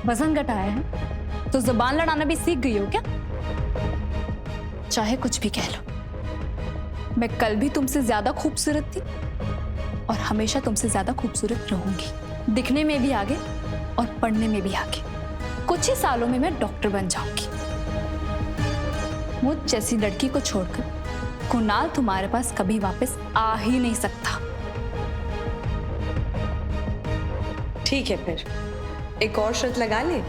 वजन घटाया है तो जुबान लड़ाना भी सीख गई हो क्या? चाहे कुछ भी कह लो, मैं कल भी तुमसे ज्यादा खूबसूरत थी और हमेशा तुमसे ज्यादा खूबसूरत रहूंगी। दिखने में भी आगे और पढ़ने में भी आगे। कुछ ही सालों में मैं डॉक्टर बन जाऊंगी। मुझ जैसी लड़की को छोड़कर कुणाल तुम्हारे पास कभी वापस आ ही नहीं सकता। ठीक है, फिर एक और शर्त लगा ले।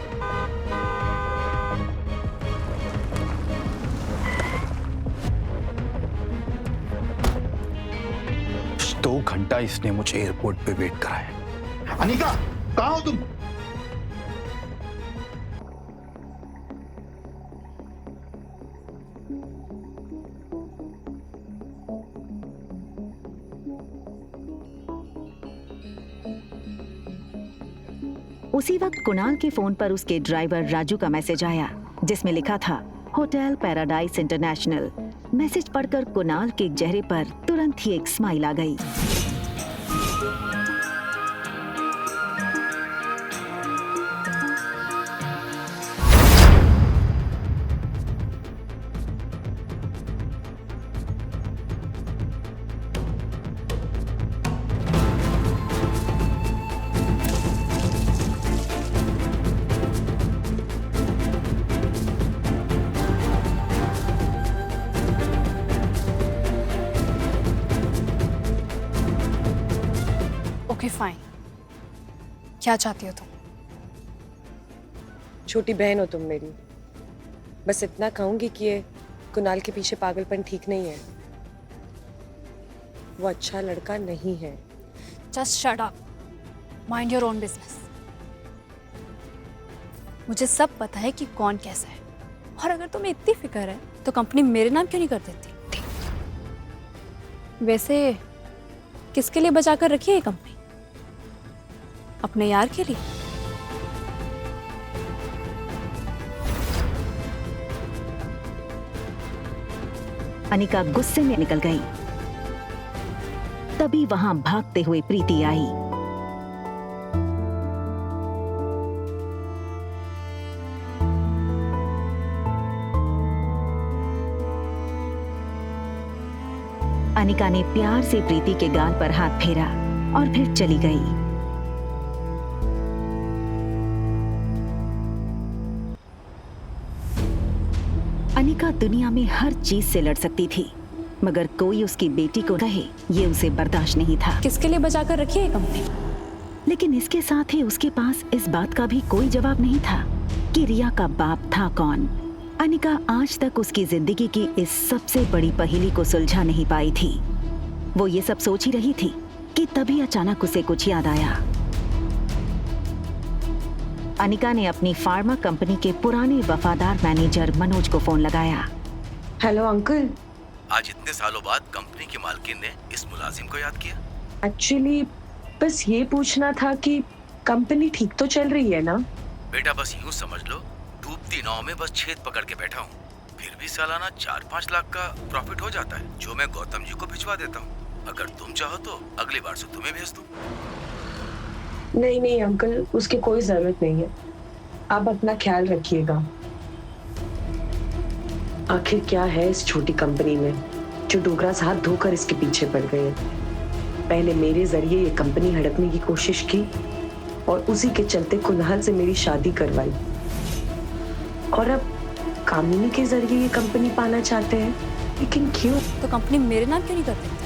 दो घंटा इसने मुझे एयरपोर्ट पे वेट कराया। अनिका, कहाँ हो तुम? उसी वक्त कुणाल के फोन पर उसके ड्राइवर राजू का मैसेज आया जिसमें लिखा था होटल पैराडाइज इंटरनेशनल। मैसेज पढ़कर कुणाल के चेहरे पर तुरंत ही एक स्माइल आ गई। ओके फाइन, क्या चाहती हो तुम? छोटी बहन हो तुम मेरी। बस इतना कहूंगी कि ये कुणाल के पीछे पागलपन ठीक नहीं है। वो अच्छा लड़का नहीं है। Just shut up, mind your own business. मुझे सब पता है कि कौन कैसा है, और अगर तुम्हें इतनी फिक्र है तो कंपनी मेरे नाम क्यों नहीं कर देती? वैसे किसके लिए बचा कर रखी है ये कंपनी? अपने यार के लिए? अनिका गुस्से में निकल गई। तभी वहां भागते हुए प्रीति आई। अनिका ने प्यार से प्रीति के गाल पर हाथ फेरा और फिर चली गई। अनिका दुनिया में हर चीज से लड़ सकती थी, मगर कोई उसकी बेटी को कहे ये उसे बर्दाश्त नहीं था। किसके लिए बचा कर रखी है ये कंपनी? लेकिन इसके साथ ही उसके पास इस बात का भी कोई जवाब नहीं था कि रिया का बाप था कौन। अनिका आज तक उसकी जिंदगी की इस सबसे बड़ी पहेली को सुलझा नहीं पाई थी। वो ये सब सोच ही रही थी कि तभी अचानक उसे कुछ याद आया। अनिका ने अपनी फार्मा कंपनी के पुराने वफादार मैनेजर मनोज को फोन लगाया। Hello uncle. आज इतने सालों बाद कंपनी की मालकिन ने इस मुलाजिम को याद किया? एक्चुअली बस ये पूछना था कि कंपनी ठीक तो चल रही है ना? बेटा बस यूं समझ लो, डूबती नाव में बस छेद पकड़ के बैठा हूँ। फिर भी सालाना 4-5 लाख का प्रॉफिट हो जाता है, जो मैं गौतम जी को भिजवा देता हूँ। अगर तुम चाहो तो अगली बार से तुम्हें भेज दूँ। नहीं नहीं अंकल, उसकी कोई जरूरत नहीं है। आप अपना ख्याल रखिएगा। आखिर क्या है इस छोटी कंपनी में जो डोगरास हाथ धोकर इसके पीछे पड़ गए। पहले मेरे जरिए ये कंपनी हड़पने की कोशिश की और उसी के चलते कुणाल से मेरी शादी करवाई, और अब कामिनी के जरिए ये कंपनी पाना चाहते हैं। लेकिन क्यों? तो कंपनी मेरे नाम क्यों नहीं कर देती?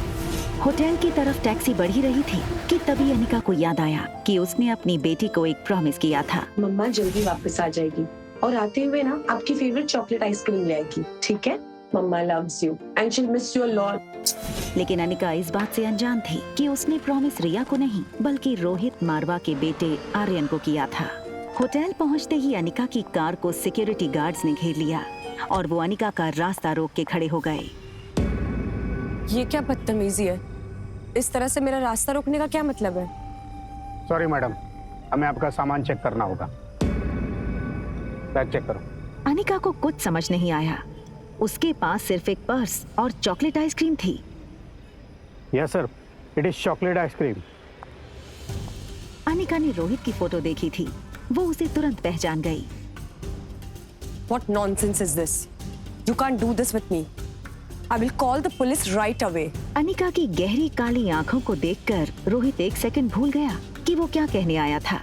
होटल की तरफ टैक्सी बढ़ ही रही थी कि तभी अनिका को याद आया कि उसने अपनी बेटी को एक प्रॉमिस किया था। मम्मा जल्दी वापस आ जाएगी और आते हुए ना आपकी फेवरेट चॉकलेट आइसक्रीम ले आएगी, ठीक है? Mama loves you and she will miss you a lot. लेकिन अनिका इस बात से अनजान थी कि उसने प्रॉमिस रिया को नहीं बल्कि रोहित मारवा के बेटे आर्यन को किया था। होटल पहुंचते ही अनिका की कार को सिक्योरिटी गार्ड्स ने घेर लिया और वो अनिका का रास्ता रोक के खड़े हो गए। ये क्या बदतमीजी है? इस तरह से मेरा रास्ता रोकने का क्या मतलब है? सॉरी मैडम, हमें आपका सामान चेक करना होगा। बैग चेक करो। अनिका को कुछ समझ नहीं आया। उसके पास सिर्फ एक पर्स और चॉकलेट आइसक्रीम थी। Yes sir, it is chocolate ice cream. Anika ने रोहित की फोटो देखी थी वो उसे तुरंत पहचान गई। What nonsense is this? You can't do this with me. I will call the police right away. Anika की गहरी काली आंखों को देखकर रोहित एक सेकंड भूल गया कि वो क्या कहने आया था।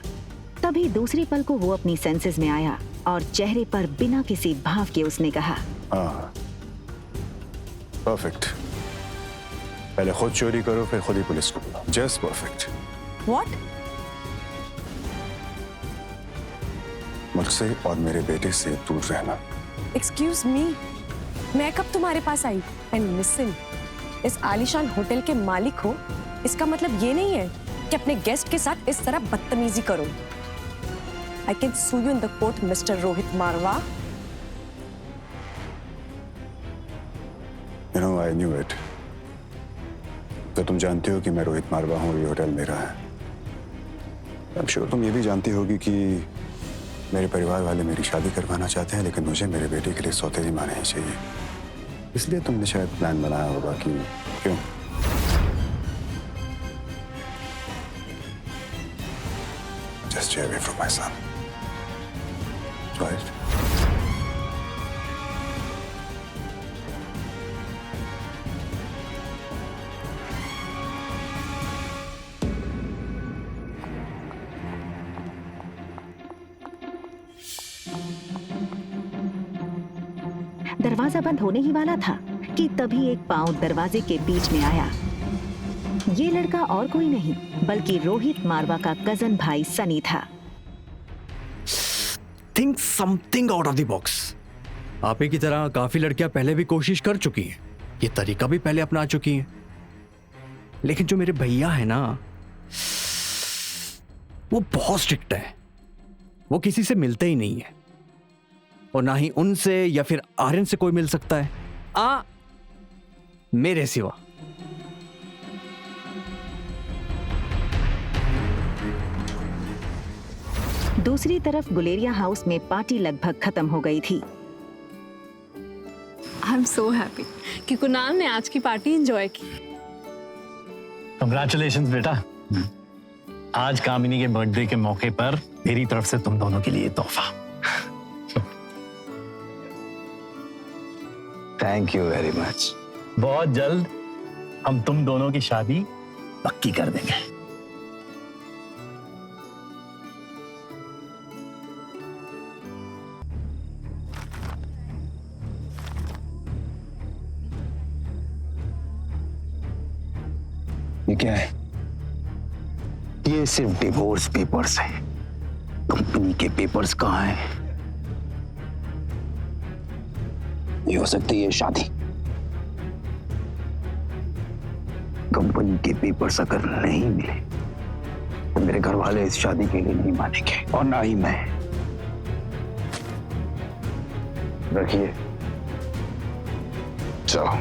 तभी दूसरी पल को वो अपनी सेंसेस में आया और चेहरे पर बिना किसी भाव के उसने कहा, हाँ, परफेक्ट। पहले खुद चोरी करो, फिर खुद ही पुलिस को बुलाओ। Just perfect. What? मुझसे और मेरे बेटे से दूर रहना। Excuse me. मैं कब तुम्हारे पास आई? And listen, इस आलीशान होटल के मालिक हो, इसका मतलब ये नहीं है कि अपने गेस्ट के साथ इस तरह बदतमीजी करो। I can sue you in the court, Mr. Rohit Marwa. You know, I knew it. तो तुम जानती हो कि मैं रोहित मारवा हूँ, ये होटल मेरा है। I'm sure तुम ये भी जानती होगी कि मेरे परिवार वाले मेरी शादी करवाना चाहते हैं, लेकिन मुझे मेरे बेटे के लिए सौतेली माँ नहीं चाहिए। इसलिए तुमने शायद प्लान बनाया होगा कि क्यों? Just stay away from my son. Right? दरवाजा बंद होने ही वाला था कि तभी एक पांव दरवाजे के बीच में आया। ये लड़का और कोई नहीं बल्कि रोहित मारवा का कजन भाई सनी था। Think something out of the box. आप ही की तरह काफी लड़कियां पहले भी कोशिश कर चुकी हैं, ये तरीका भी पहले अपना चुकी हैं, लेकिन जो मेरे भैया है ना, वो बहुत स्ट्रिक्ट है। वो किसी से मिलते ही नहीं है और ना ही उनसे या फिर आर्यन से कोई मिल सकता है, मेरे सिवा। दूसरी तरफ गुलेरिया हाउस में पार्टी लगभग खत्म हो गई थी। आई एम सो हैप्पी कि कुणाल ने आज की पार्टी एंजॉय की। कंग्रेचुलेशंस बेटा। आज कामिनी के बर्थडे के मौके पर मेरी तरफ से तुम दोनों के लिए तोहफा। Thank you very much. बहुत जल्द हम तुम दोनों की शादी पक्की कर देंगे। ये क्या है? ये सिर्फ डिवोर्स पेपर्स है। कंपनी के पेपर्स कहाँ हैं? ये हो सकती है शादी। कंपनी के पेपर्स अगर नहीं मिले तो मेरे घर वाले इस शादी के लिए नहीं मानेंगे और ना ही मैं। रखिए, चलो।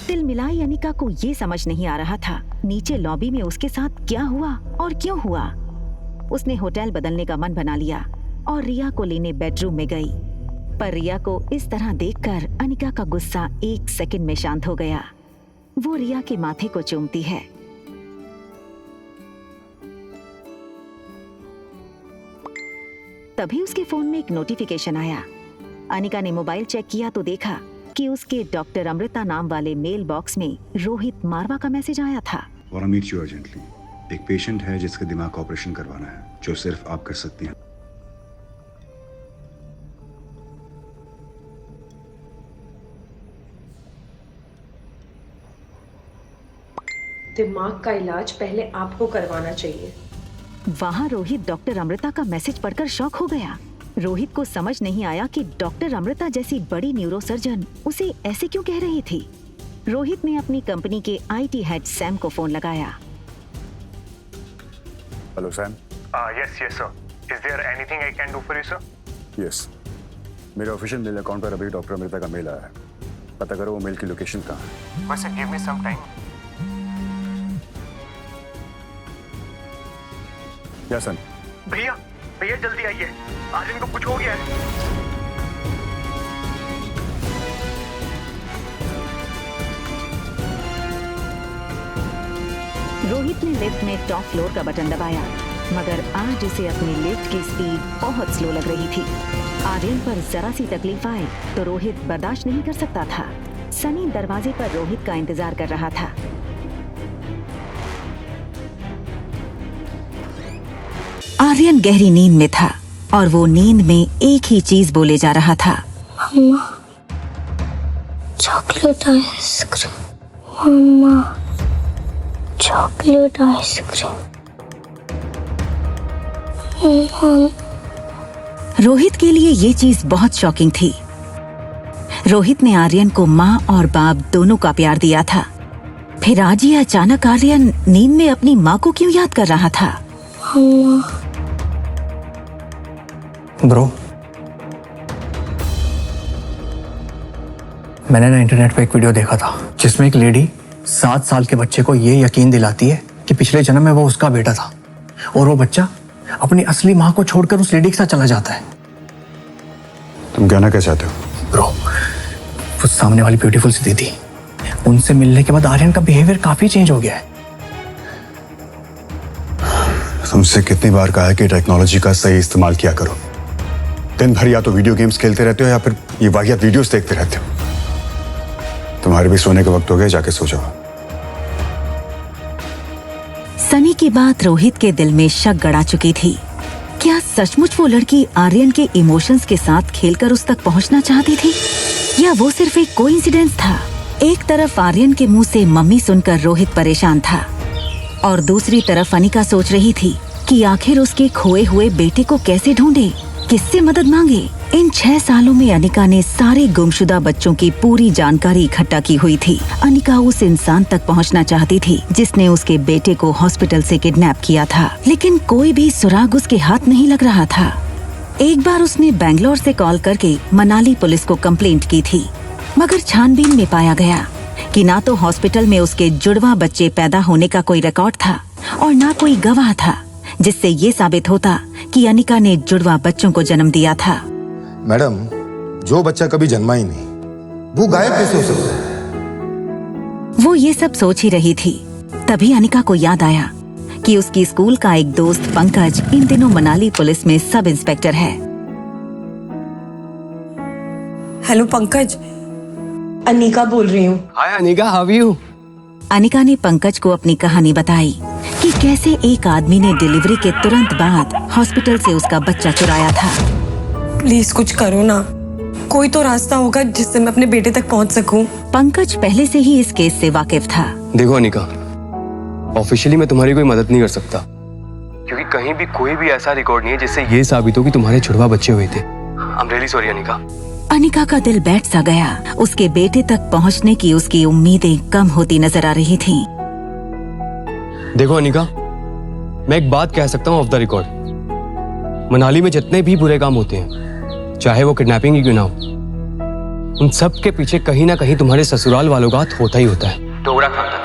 तिलमिलाई अनिका को ये समझ नहीं आ रहा था नीचे लॉबी में उसके साथ क्या हुआ और क्यों हुआ। उसने होटल बदलने का मन बना लिया और रिया को लेने बेडरूम में गई, पर रिया को इस तरह देखकर अनिका का गुस्सा एक सेकंड में शांत हो गया। वो रिया के माथे को चूमती है। तभी उसके फोन में एक नोटिफिकेशन आया। अनिका ने मोबाइल चेक किया तो देखा कि उसके डॉक्टर अमृता नाम वाले मेल बॉक्स में रोहित मारवा का मैसेज आया था। और मीट यू अर्जेंटली। एक पेशेंट है जिसका दिमाग का ऑपरेशन करवाना है, जो सिर्फ आप कर सकती हैं। दिमाग का इलाज पहले आपको करवाना चाहिए। वहां रोहित डॉक्टर अमृता का मैसेज पढ़कर शॉक हो गया। रोहित को समझ नहीं आया कि डॉक्टर अमृता जैसी बड़ी न्यूरोसर्जन उसे ऐसे क्यों कह रही थी। रोहित ने अपनी कंपनी के आईटी हेड सैम को फोन लगाया। Hello Sam. Yes yes sir. Is there anything I can do for you sir? Yes, मेरे ऑफिशियल मेल अकाउंट पर अभी डॉक्टर अमृता का मेल आया है। पता करो वो मेल की लोकेशन कहाँ है। बस गिव मी सम टाइम। या सन? भैया भैया जल्दी आइए, आर्यन को कुछ हो गया है। रोहित ने लिफ्ट में टॉप फ्लोर का बटन दबाया, मगर आज उसे अपनी लिफ्ट की स्पीड बहुत स्लो लग रही थी। आर्यन पर जरा सी तकलीफ आए तो रोहित बर्दाश्त नहीं कर सकता था। सनी दरवाजे पर रोहित का इंतजार कर रहा था। आर्यन गहरी नींद में था और वो नींद में एक ही चीज बोले जा रहा था, मम्मा, चॉकलेट आइसक्रीम। मम्मा, चॉकलेट आइसक्रीम। रोहित के लिए ये चीज बहुत शॉकिंग थी। रोहित ने आर्यन को माँ और बाप दोनों का प्यार दिया था, फिर आज ही अचानक आर्यन नींद में अपनी माँ को क्यों याद कर रहा था? ब्रो, मैंने ना इंटरनेट पे एक वीडियो देखा था जिसमें एक लेडी 7 साल के बच्चे को ये यकीन दिलाती है कि पिछले जन्म में वो उसका बेटा था, और वो बच्चा अपनी असली माँ को छोड़कर उस लेडी के साथ चला जाता है। तुम कहना क्या चाहते हो? ब्रो, वो सामने वाली ब्यूटीफुल सी दीदी, उनसे मिलने के बाद आर्यन का बिहेवियर काफी चेंज हो गया है। तुमसे कितनी बार कहा है कि टेक्नोलॉजी का सही इस्तेमाल किया करो। दिन भर या तो वीडियो गेम्स खेलते रहते हो या फिर ये वाहियात वीडियोस देखते रहते हो। तुम्हारे भी सोने का वक्त हो गया, जाके सो जाओ। सनी की बात रोहित के दिल में शक गड़ा चुकी थी। क्या सचमुच वो लड़की आर्यन के इमोशंस के साथ खेलकर उस तक पहुंचना चाहती थी, या वो सिर्फ एक कोइंसिडेंस था? एक तरफ आर्यन के मुंह से मम्मी सुनकर रोहित परेशान था, और दूसरी तरफ अनिका सोच रही थी कि आखिर उसके खोए हुए बेटे को कैसे ढूंढे, किससे मदद मांगे। इन 6 सालों में अनिका ने सारे गुमशुदा बच्चों की पूरी जानकारी इकट्ठा की हुई थी। अनिका उस इंसान तक पहुंचना चाहती थी जिसने उसके बेटे को हॉस्पिटल से किडनैप किया था, लेकिन कोई भी सुराग उसके हाथ नहीं लग रहा था। एक बार उसने बैंगलोर से कॉल करके मनाली पुलिस को कंप्लेंट की थी, मगर छानबीन में पाया गया कि ना तो हॉस्पिटल में उसके जुड़वा बच्चे पैदा होने का कोई रिकॉर्ड था और ना कोई गवाह था जिससे ये साबित होता कि अनिका ने जुड़वा बच्चों को जन्म दिया था। मैडम, जो बच्चा कभी जन्मा ही नहीं, वो गायब कैसे हो सकता है? वो ये सब सोच ही रही थी, तभी अनिका को याद आया कि उसकी स्कूल का एक दोस्त पंकज इन दिनों मनाली पुलिस में सब इंस्पेक्टर है। हेलो पंकज। अनिका बोल रही हूँ। Hi Anika, how are you? Anika ने पंकज को अपनी कहानी बताई कि कैसे एक आदमी ने डिलीवरी के तुरंत बाद हॉस्पिटल से उसका बच्चा चुराया था। प्लीज कुछ करो ना, कोई तो रास्ता होगा जिससे मैं अपने बेटे तक पहुंच सकूं। पंकज पहले से ही इस केस से वाकिफ था। देखो अनिका, ऑफिशियली मैं तुम्हारी कोई मदद नहीं कर सकता, क्योंकि कहीं भी कोई भी ऐसा रिकॉर्ड नहीं है जिससे ये साबित हो कि तुम्हारे जुड़वा बच्चे हुए थे। I am really sorry Anika. Anika का दिल बैठ सा गया। उसके बेटे तक पहुंचने की उसकी उम्मीदें कम होती नजर आ रही थीं। देखो अनिका, मैं एक बात कह सकता हूँ ऑफ द रिकॉर्ड, मनाली में जितने भी बुरे काम होते हैं, चाहे वो किडनैपिंग ही क्यों ना हो, उन सब के पीछे कहीं ना कहीं तुम्हारे ससुराल वालों का हाथ होता ही होता है। डोगरा खानदान।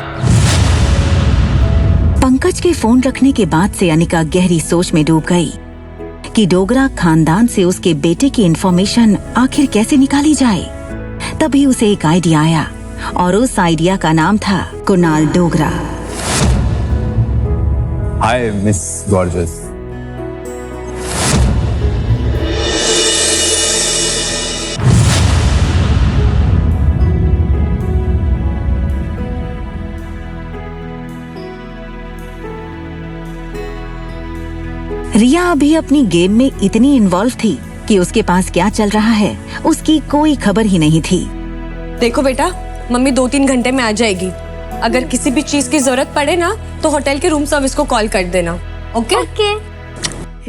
पंकज के फोन रखने के बाद से अनिका गहरी सोच में डूब गई कि डोगरा खानदान से उसके बेटे की इंफॉर्मेशन आखिर कैसे निकाली जाए। तभी उसे एक आइडिया आया, और उस आइडिया का नाम था Kunal Dogra. Hi miss gorgeous. Riya अभी अपनी गेम में इतनी इन्वॉल्व थी कि उसके पास क्या चल रहा है उसकी कोई खबर ही नहीं थी। देखो बेटा, मम्मी 2-3 घंटे में आ जाएगी। अगर किसी भी चीज की जरूरत पड़े ना तो होटल के रूम सर्विस को कॉल कर देना। ओके?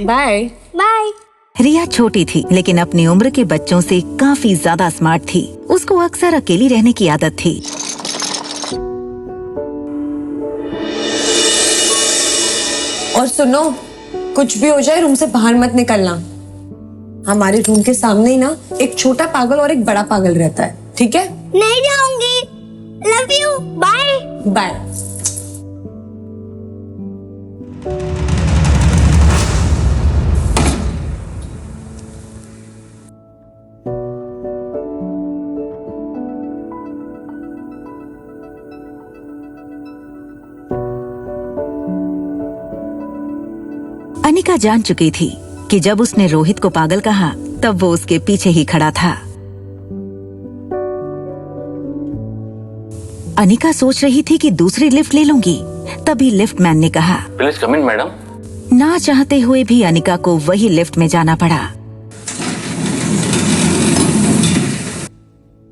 Bye bye. रिया छोटी थी लेकिन अपनी उम्र के बच्चों से काफी ज्यादा स्मार्ट थी। उसको अक्सर अकेली रहने की आदत थी। और सुनो, कुछ भी हो जाए रूम से बाहर मत निकलना। हमारे रूम के सामने ही ना एक छोटा पागल और एक बड़ा पागल रहता है, ठीक है? नहीं जाऊंगी। Love you. Bye bye. Anika जान चुकी थी कि जब उसने रोहित को पागल कहा तब वो उसके पीछे ही खड़ा था। अनिका सोच रही थी कि दूसरी लिफ्ट ले लूंगी, तभी लिफ्ट मैन ने कहा, प्लीज कम इन मैडम। ना चाहते हुए भी अनिका को वही लिफ्ट में जाना पड़ा।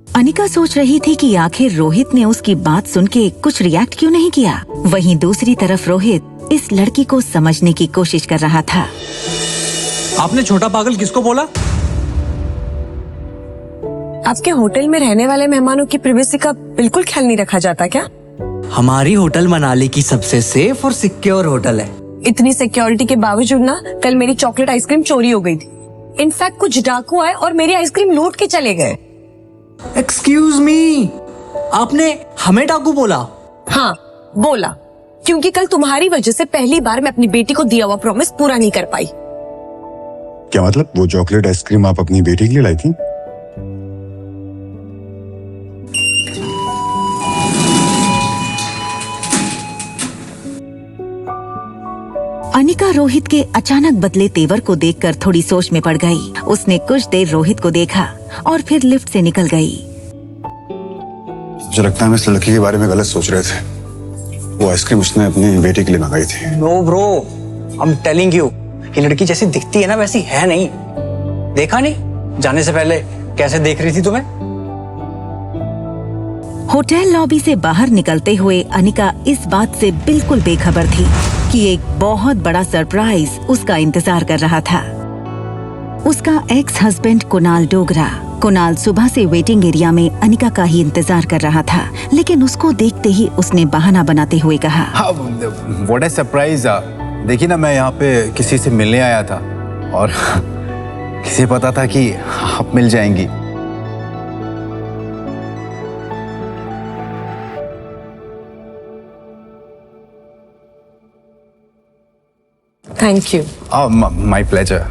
अनिका सोच रही थी कि आखिर रोहित ने उसकी बात सुन के कुछ रिएक्ट क्यों नहीं किया। वहीं दूसरी तरफ रोहित इस लड़की को समझने की कोशिश कर रहा था। आपने छोटा पागल किसको बोला? आपके होटल में रहने वाले मेहमानों की प्राइवेसी का बिल्कुल ख्याल नहीं रखा जाता क्या? हमारी होटल मनाली की सबसे सेफ और सिक्योर होटल है। इतनी सिक्योरिटी के बावजूद ना कल मेरी चॉकलेट आइसक्रीम चोरी हो गई थी। इनफैक्ट कुछ डाकू आए और मेरी आइसक्रीम लूट के चले गए। एक्सक्यूज मी, आपने हमें डाकू बोला? हाँ बोला, क्योंकि कल तुम्हारी वजह से पहली बार मैं अपनी बेटी को दिया हुआ प्रॉमिस पूरा नहीं कर पाई। क्या मतलब? वो चॉकलेट आइसक्रीम आप अपनी बेटी के लिए लाई थी? अनिका रोहित के अचानक बदले तेवर को देखकर थोड़ी सोच में पड़ गई। उसने कुछ देर रोहित को देखा और फिर लिफ्ट से निकल गई। मुझे लगता है हम इस लड़की के बारे में गलत सोच रहे थे। वो आइसक्रीम उसने अपनी बेटी के लिए मंगाई थी। No bro, I am telling you, ये लड़की जैसी दिखती है ना वैसी है नहीं। देखा नहीं जाने से पहले कैसे देख रही थी तुम्हें? होटल लॉबी से बाहर निकलते हुए अनिका इस बात से बिल्कुल बेखबर थी कि एक बहुत बड़ा सरप्राइज उसका इंतजार कर रहा था। उसका एक्स हस्बैंड कुणाल डोगरा। कुणाल सुबह से वेटिंग एरिया में अनिका का ही इंतजार कर रहा था, लेकिन उसको देखते ही उसने बहाना बनाते हुए कहा, व्हाट अ सरप्राइज। देखिए ना, मैं यहाँ पे किसी से मिलने आया था और किसे पता था कि आप मिल जाएंगी। Thank you. My pleasure.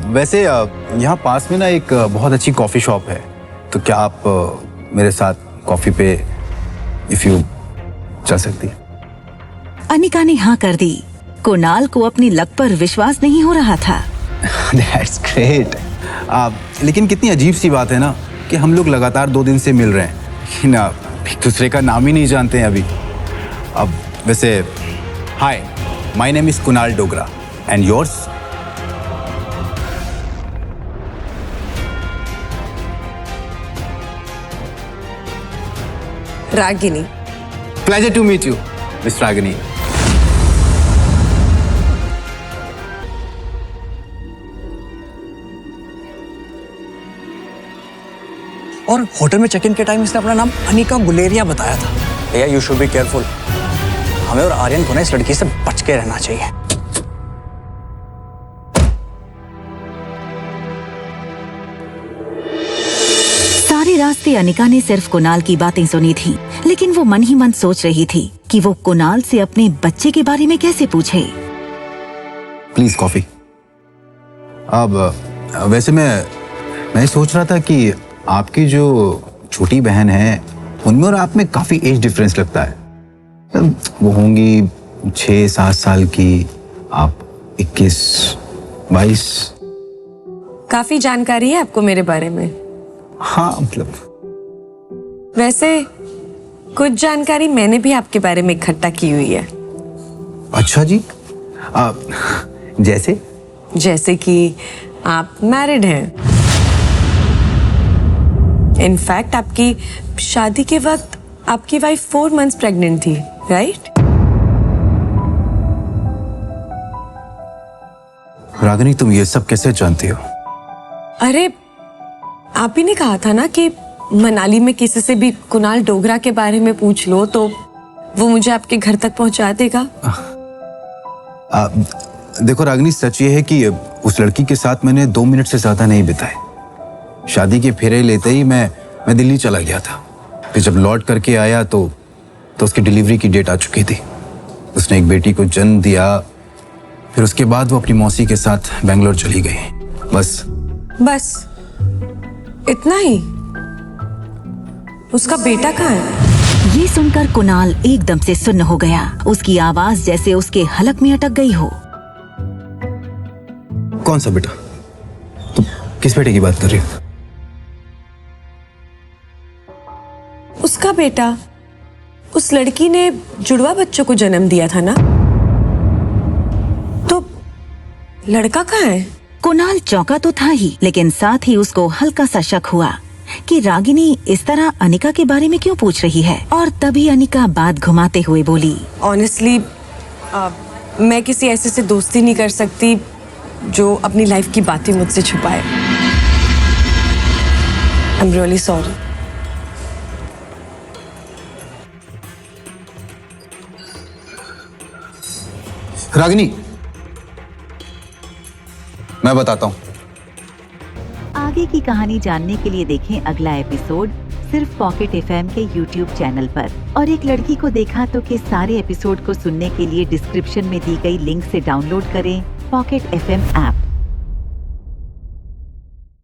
वैसे यहाँ पास में ना एक बहुत अच्छी कॉफ़ी शॉप है, तो क्या आप मेरे साथ कॉफ़ी पे इफ यू चल सकती? अनिका ने हाँ कर दी। कुणाल को अपनी लक पर विश्वास नहीं हो रहा था। That's great। लेकिन कितनी अजीब सी बात है ना कि हम लोग लगातार 2 दिन से मिल रहे हैं, लेकिन एक दूसरे का नाम ही नहीं जानते हैं अभी। अब वैसे hi, my name is Kunal Dogra and yours? Ragini. Pleasure to meet you miss Ragini. और होटल में चेक इन के टाइम इसने अपना नाम अनिका गुलेरिया बताया था। भैया यू शुड बी केयरफुल। हमें और आर्यन को ना इस लड़की से बच के रहना चाहिए। सारे रास्ते अनिका ने सिर्फ कुणाल की बातें सुनी थी, लेकिन वो मन ही मन सोच रही थी कि वो कुणाल से अपने बच्चे के बारे में कैसे पूछे। Please coffee. अब वैसे मैं सोच रहा था कि आपकी जो छोटी बहन है उनमें और आप में काफी एज डिफरेंस लगता है। वो होंगी 6-7 साल की, आप 21-22। काफी जानकारी है आपको मेरे बारे में। हाँ मतलब वैसे कुछ जानकारी मैंने भी आपके बारे में इकट्ठा की हुई है। अच्छा जी। जैसे कि आप मैरिड हैं। इनफैक्ट आपकी शादी के वक्त आपकी वाइफ 4 मंथ्स प्रेग्नेंट थी, राइट? रागिनी, तुम ये सब कैसे जानती हो? अरे आप ही ने कहा था ना कि मनाली में किसी से भी कुणाल डोगरा के बारे में पूछ लो तो वो मुझे आपके घर तक पहुंचा देगा। देखो रागिनी, सच ये है कि उस लड़की के साथ मैंने 2 मिनट से ज्यादा नहीं बिताए। शादी के फेरे लेते ही मैं दिल्ली चला गया था। फिर जब लौट करके आया तो उसकी डिलीवरी की डेट आ चुकी थी। उसने एक बेटी को जन्म दिया। फिर उसके बाद वो अपनी मौसी के साथ बेंगलोर चली गई। बस इतना ही? उसका बेटा कहाँ है? ये सुनकर कुणाल एकदम से सुन्न हो गया। उसकी आवाज जैसे उसके हलक में अटक गई हो। कौन सा बेटा? तुम किस बेटे की बात कर रही हो? उसका बेटा, उस लड़की ने जुड़वा बच्चों को जन्म दिया था ना, तो लड़का कहाँ है? कुणाल चौंका तो था ही, लेकिन साथ ही उसको हल्का सा शक हुआ कि रागिनी इस तरह अनिका के बारे में क्यों पूछ रही है। और तभी अनिका बात घुमाते हुए बोली, ऑनेस्टली मैं किसी ऐसे से दोस्ती नहीं कर सकती जो अपनी लाइफ की बातें मुझसे छुपाए। I am really sorry. Ragini, मैं बताता हूँ। आगे की कहानी जानने के लिए देखें अगला एपिसोड सिर्फ पॉकेट एफएम के यूट्यूब चैनल पर। और एक लड़की को देखा तो के सारे एपिसोड को सुनने के लिए डिस्क्रिप्शन में दी गई लिंक से डाउनलोड करें पॉकेट एफएम ऐप।